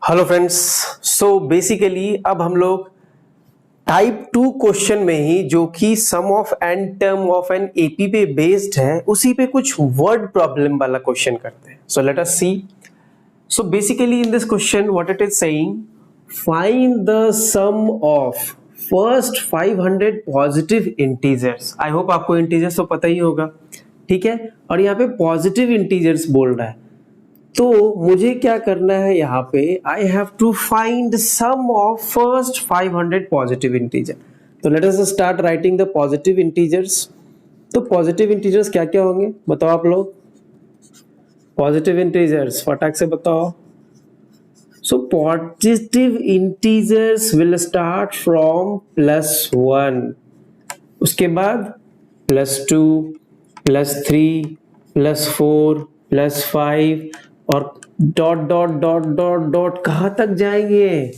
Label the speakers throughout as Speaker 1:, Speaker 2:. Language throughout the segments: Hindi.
Speaker 1: Hello friends. सो बेसिकली अब हम लोग टाइप 2 क्वेश्चन में ही, जो कि sum of an term of an AP पे बेस्ड है, उसी पे कुछ वर्ड प्रॉब्लम वाला क्वेश्चन करते हैं. So let us see. So basically in this question what it is saying, find the sum of first 500 positive integers. I hope आपको इंटीजर्स तो पता ही होगा, ठीक है. और यहाँ पे पॉजिटिव इंटीजर्स बोल रहा है, तो मुझे क्या करना है यहाँ पे, I have to find sum of first 500 positive integer. तो let us start writing the positive integers. तो पॉजिटिव इंटीजर्स क्या क्या होंगे बताओ आप लोग. पॉजिटिव इंटीजर्स फटाक से बताओ. So positive integers will start from +1, उसके बाद +2, +3, +4, +5 और dot dot dot dot dot कहां तक जाएंगे,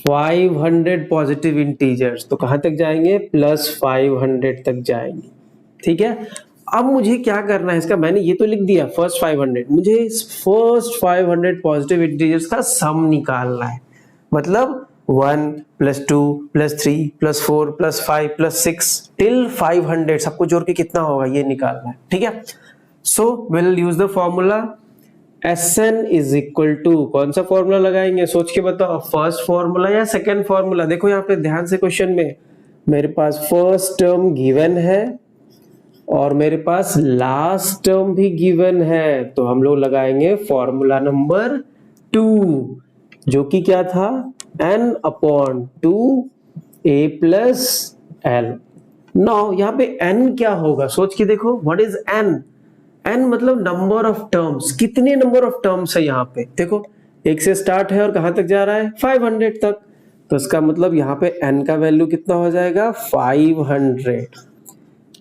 Speaker 1: 500 पॉजिटिव इंटीजर्स. तो कहां तक जाएंगे, +500 तक जाएंगे, ठीक है. अब मुझे क्या करना है इसका, मैंने ये तो लिख दिया फर्स्ट 500, मुझे इस फर्स्ट 500 पॉजिटिव इंटीजर्स का सम निकालना है. मतलब 1 +2 +3 +4 +5 +6 टिल 500 सबको जोड़ के कितना होगा ये निकालना है, ठीक है. So will use the formula Sn is equal to, कौन सा फॉर्मूला लगाएंगे सोच के बताओ, फर्स्ट फॉर्मूला या सेकंड फॉर्मूला. देखो यहाँ पे ध्यान से क्वेश्चन में मेरे पास फर्स्ट टर्म गिवन है और मेरे पास लास्ट टर्म भी गिवन है, तो हम लोग लगाएंगे फॉर्मूला नंबर 2, जो कि क्या था, n/2 a + l. नाउ यहाँ पे n क्या होगा सोच के देखो, व्हाट इज n. n मतलब नंबर ऑफ टर्म्स, कितने नंबर ऑफ टर्म्स है यहाँ पे. देखो 1 से स्टार्ट है और कहां तक जा रहा है, 500 तक. तो इसका मतलब यहाँ पे n का वैल्यू कितना हो जाएगा, 500.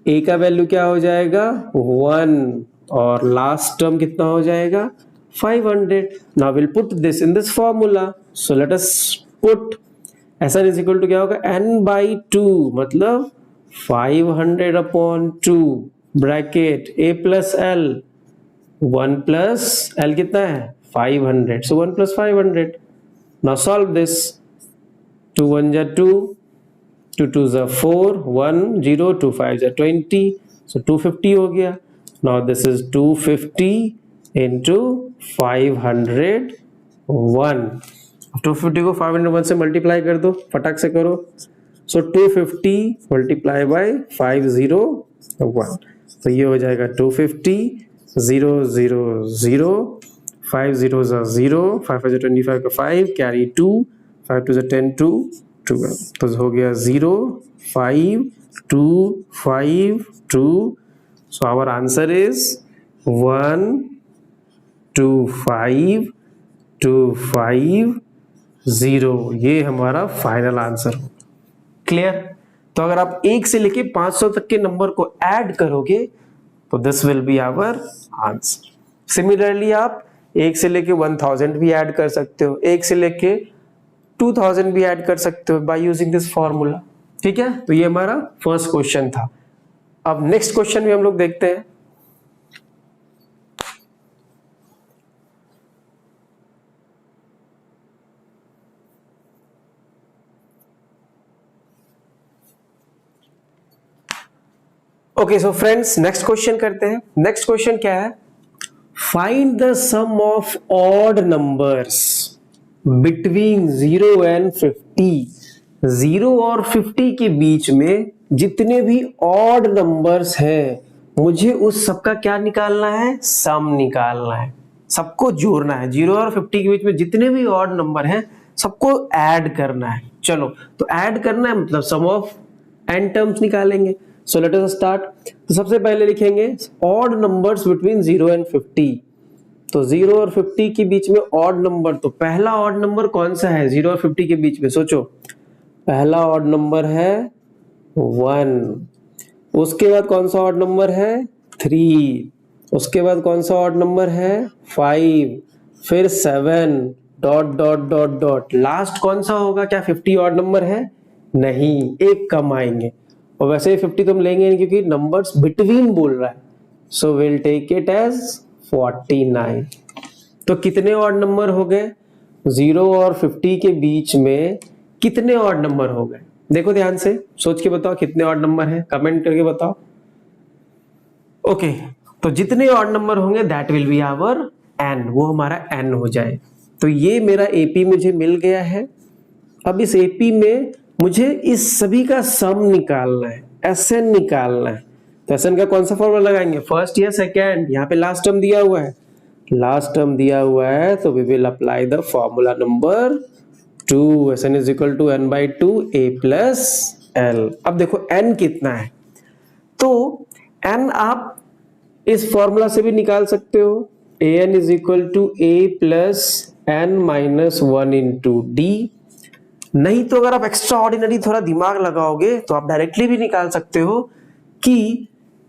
Speaker 1: a का वैल्यू क्या हो जाएगा, 1 और लास्ट टर्म कितना हो जाएगा, 500. Now will put this in this formula. So let us put Sn is equal to क्या होगा, n/2 मतलब 500/2 ब्रैकेट a + l, 1 + l कितना है, 500. सो 1 + 500. Now solve this. 2 × 1 = 2, 2 × 2 = 4, 1 0, 2 × 5 = 20. सो 250 हो गया. Now this is 250 × 501. 250 को 501 से मल्टीप्लाई कर दो, फटाक से करो. सो 250 × 501, तो ये हो जाएगा 250, 0 0 0, 5 0s are 0, 5 5 25 का 5 कैरी 2, 5 2 10 2 12. तो हो गया 0 5 2 5 2. So our answer is 1 2 5 2 5 0. ये हमारा फाइनल आंसर होगा. क्लियर. तो अगर आप 1 से लेके 500 तक के नंबर को ऐड करोगे तो this will be our answer. Similarly आप 1 से लेके 1000 भी ऐड कर सकते हो, 1 से लेके 2000 भी ऐड कर सकते हो बाय यूजिंग दिस फॉर्मूला, ठीक है. तो ये हमारा फर्स्ट क्वेश्चन था. अब नेक्स्ट क्वेश्चन भी हम लोग देखते हैं. Okay so friends next question करते हैं. नेक्स्ट क्वेश्चन क्या है, find the sum of odd numbers between 0 and 50. 0 और 50 के बीच में जितने भी ऑड नंबर्स हैं, मुझे उस सबका क्या निकालना है, सम निकालना है, सबको जोड़ना है. 0 और 50 के बीच में जितने भी ऑड नंबर हैं सबको ऐड करना है. चलो तो ऐड करना है मतलब सम ऑफ n टर्म्स निकालेंगे. सो लेट अस स्टार्ट. तो सबसे पहले लिखेंगे ऑड नंबर्स बिटवीन 0 एंड 50. तो 0 और 50 के बीच में ऑड नंबर, तो पहला ऑड नंबर कौन सा है 0 और 50 के बीच में, सोचो. पहला ऑड नंबर है 1, उसके बाद कौन सा ऑड नंबर है 3, उसके बाद कौन सा ऑड नंबर है 5, फिर 7 dot dot dot dot. Last कौन सा होगा, क्या 50 ऑड नंबर है, नहीं, एक कम आएंगे. और वैसे 50 तो हम लेंगे नहीं क्योंकि नंबर्स बिटवीन बोल रहा है. So will take it as 49. तो कितने ऑड नंबर हो गए, 0 और 50 के बीच में कितने ऑड नंबर हो गए? देखो ध्यान से सोच के बताओ कितने ऑड नंबर है, कमेंट करके बताओ। ओके, तो जितने ऑड नंबर होंगे that will be our n, वो हमारा एन हो जाए। तो ये मेरा एपी मुझे मिल गया है। अब इस एपी में मुझे इस सभी का सम निकालना है, एसएन निकालना है। तो एसएन का कौन सा फॉर्मूला लगाएंगे, फर्स्ट या सेकेंड? यहाँ पे लास्ट टर्म दिया हुआ है, लास्ट टर्म दिया हुआ है, तो we will apply the formula number 2, S N is equal to n by 2 a plus l. अब देखो एन कितना है, तो एन आप इस फॉर्मूला से भी निकाल सकते हो, A N is equal to A plus N minus 1 into D. नहीं तो अगर आप एक्स्ट्रा ऑर्डिनरी थोड़ा दिमाग लगाओगे तो आप डायरेक्टली भी निकाल सकते हो कि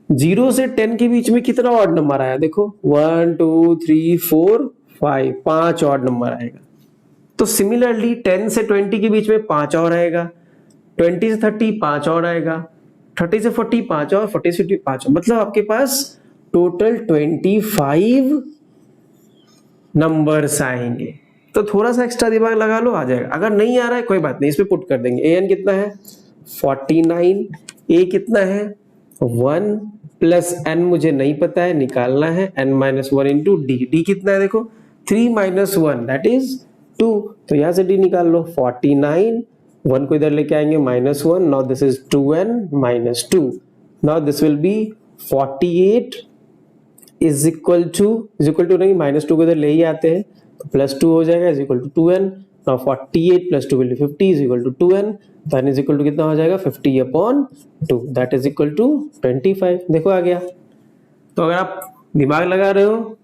Speaker 1: 0 से 10 के बीच में कितना ऑड नंबर आया। देखो 1 2 3 4 5, 5 ऑड नंबर आएगा। तो सिमिलरली 10 से 20 के बीच में 5 और आएगा, 20 से 30 5 और आएगा, 30 से 40 5 और, 40 से 50 5 और। मतलब आपके पास टोटल 25 नंबर्स आएंगे। तो थोड़ा सा एक्स्ट्रा दिमाग लगा लो, आ जाएगा। अगर नहीं आ रहा है कोई बात नहीं, इसमें पुट कर देंगे। ए एन कितना है 49, ए कितना है 1 प्लस एन मुझे नहीं पता है, निकालना है n minus 1 into d. D कितना है देखो 3 माइनस 1 दैट इज 2, तो यहां से डी निकाल लो। 49, 1 को इधर लेके आएंगे -1, now this is 2n minus 2, now this will be 48 is equal to नहीं, -2 को इधर ले ही आते हैं तो +2 हो जाएगा is equal to 2n। Now 48 plus 2 will be 50 is equal to 2n, तो n इज इक्वल टू कितना हो जाएगा 50 upon 2 that is equal to 25। देखो आ गया। तो अगर आप दिमाग लगा रहे हो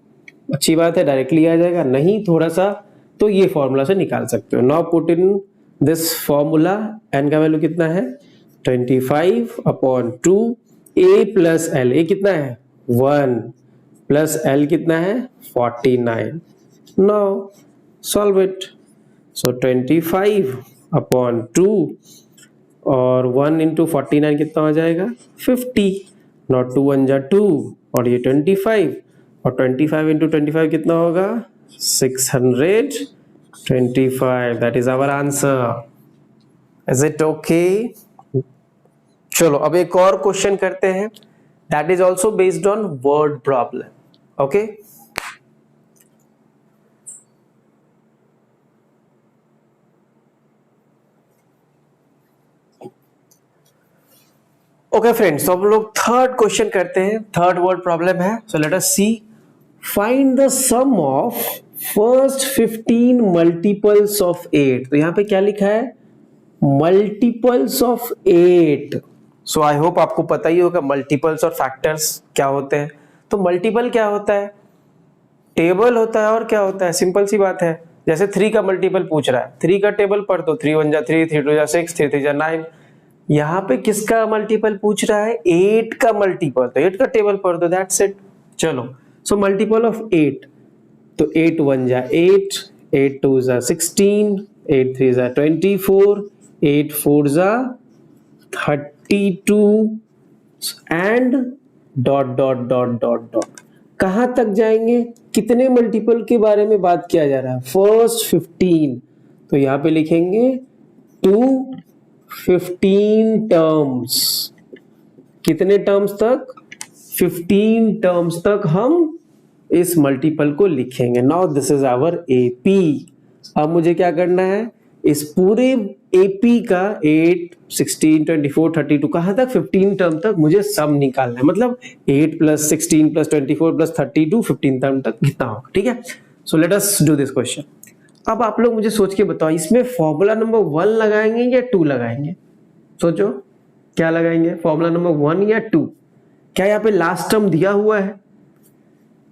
Speaker 1: अच्छी बात है, डायरेक्टली आ जाएगा, नहीं थोड़ा सा तो ये फॉर्मूला से निकाल सकते हो। Now put in this formula, n का वैल्यू कितना है 25 अपॉन 2 a प्लस एल, ए कितना है 1 प्लस एल कितना है 49। Now solve it. So 25 upon 2 और 1 into 49 कितना हो जाएगा 50। Now 2 1 जा 2 और ये 25 और 25 into 25 कितना होगा 625। That is our answer. Is it okay? चलो अब एक और क्वेश्चन करते हैं, that is also based on word problem. Okay? Okay friends, तो हम लोग थर्ड क्वेश्चन करते हैं। थर्ड वर्ड प्रॉब्लम है। So let us see, find the sum of first 15 multiples of 8। तो यहां पे क्या लिखा है multiples of 8। So I hope आपको पता ही होगा मल्टीपल्स और फैक्टर्स क्या होते हैं। तो मल्टीपल क्या होता है, टेबल होता है, और क्या होता है सिंपल सी बात है। जैसे 3 का मल्टीपल पूछ रहा है, 3 का टेबल पढ़ दो, 3 1 जा 3, 3 2 जा 6, 3 3 जा 9। यहाँ पे किसका मल्टीपल पूछ रहा है 8 का मल्टीपल, तो 8 का टेबल पढ़ दो, दैट्स इट। चलो सो मल्टीपल ऑफ 8, तो 8 1 जा 8, 8 2 जा 16, 8 3 जा 24, 8 4 जा 32 and dot dot dot dot dot. कहां तक जाएंगे, कितने मल्टीपल के बारे में बात किया जा रहा है फर्स्ट 15, तो यहां पे लिखेंगे 15 टर्म्स। कितने टर्म्स तक 15 टर्म्स तक हम इस मल्टीपल को लिखेंगे। Now this is our AP. अब मुझे क्या करना है, इस पूरे एपी का 8 16 24 32 कहां तक 15 टर्म तक मुझे सम निकालना है। मतलब 8 प्लस 16 प्लस 24 प्लस 32 15 टर्म तक कितना होगा। ठीक है, so let us do this question. अब आप लोग मुझे सोच के बताओ, इसमें फॉर्मूला नंबर 1 लगाएंगे या 2 लगाएंगे। सोचो क्या लगाएंगे, फॉर्मूला नंबर 1 या 2। क्या यहाँ पे लास्ट टर्म दिया हुआ है,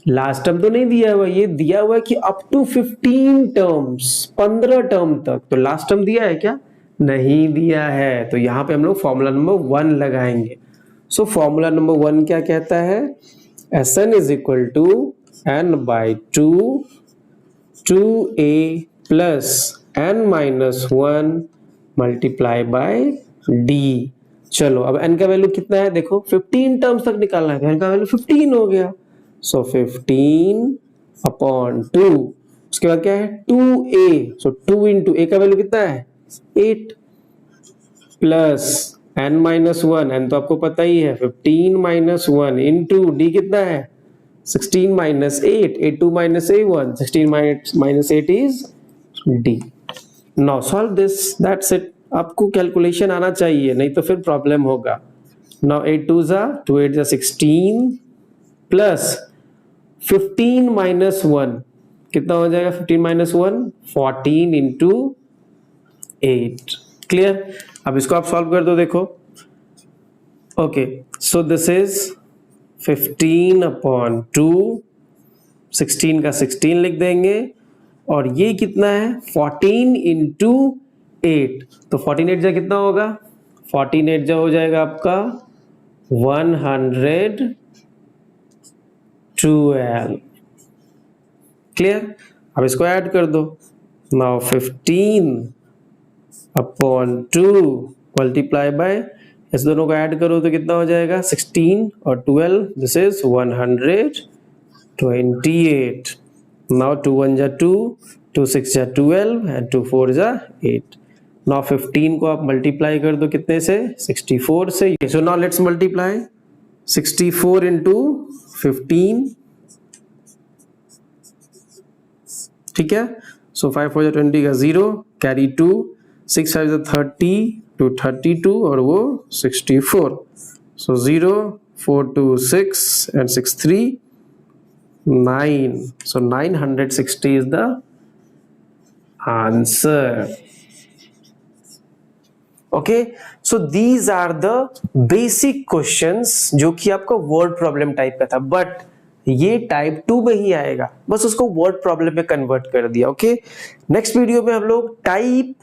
Speaker 1: लास्ट टर्म तो नहीं दिया हुआ, ये दिया हुआ है कि अप टू 15 टर्म्स, 15 टर्म तक। तो लास्ट टर्म दिया है क्या, नहीं दिया है, तो यहाँ पे हम लोग फॉर्मूला नंबर 1 लगाएंगे। सो फॉर्मूला नंबर 1 क्या कहता है, Sn is equal to n by 2 2a plus n minus 1 multiply by d। चलो अब n का वैल्यू कितना है, देखो 15 टर्म्स तक निकालना है, तो n का वैल्यू 15 हो गया। सो 15 अपॉन 2, उसके बाद क्या है 2a, सो 2 इंटू a का वैल्यू कितना है 8 प्लस n माइनस 1, n तो आपको पता ही है 15 माइनस 1 इंटू d कितना है 16 minus 8, 8 2 minus a1, 16 minus 8 is d। Now solve this, that's it. आपको कैलकुलेशन आना चाहिए, नहीं तो फिर प्रॉब्लम होगा। नाउ 8 2 जा 2 8 जा 16 प्लस 15 माइनस 1 कितना हो जाएगा 15 माइनस 1 14 इंटू 8। क्लियर? अब इसको आप सॉल्व कर दो, देखो। Okay, so this is 15 upon 2, 16 का 16 लिख देंगे, और ये कितना है 14 इंटू 8, तो 14 8 जा कितना होगा 14 8 जा हो जाएगा आपका 112। क्लियर? अब इसको ऐड कर दो। नाउ 15 अपॉन 2 मल्टीप्लाई बाय, इस दोनों को ऐड करो तो कितना हो जाएगा 16 और 12, दिस इज 128। नाउ 2 1 जा 2, 2 6 जा 12 एंड 2 4 जा 8। नाउ 15 को आप मल्टीप्लाई कर दो कितने से 64 से। So now let's multiply 64 into 15, ठीक है। सो 5 4 जा 20 का 0, कैरी 2, 6 5 जा 30 to 32 और वो 64। सो 0 4 2 6 and 6 3 9, so 960 is the answer. Okay, so these are the basic questions जो कि आपका वर्ड प्रॉब्लम टाइप का था, बट ये टाइप 2 में ही आएगा, बस उसको वर्ड प्रॉब्लम में कन्वर्ट कर दिया। ओके, नेक्स्ट वीडियो में हम लोग टाइप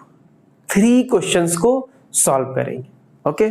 Speaker 1: 3 क्वेश्चंस को सॉल्व करेंगे। ओके।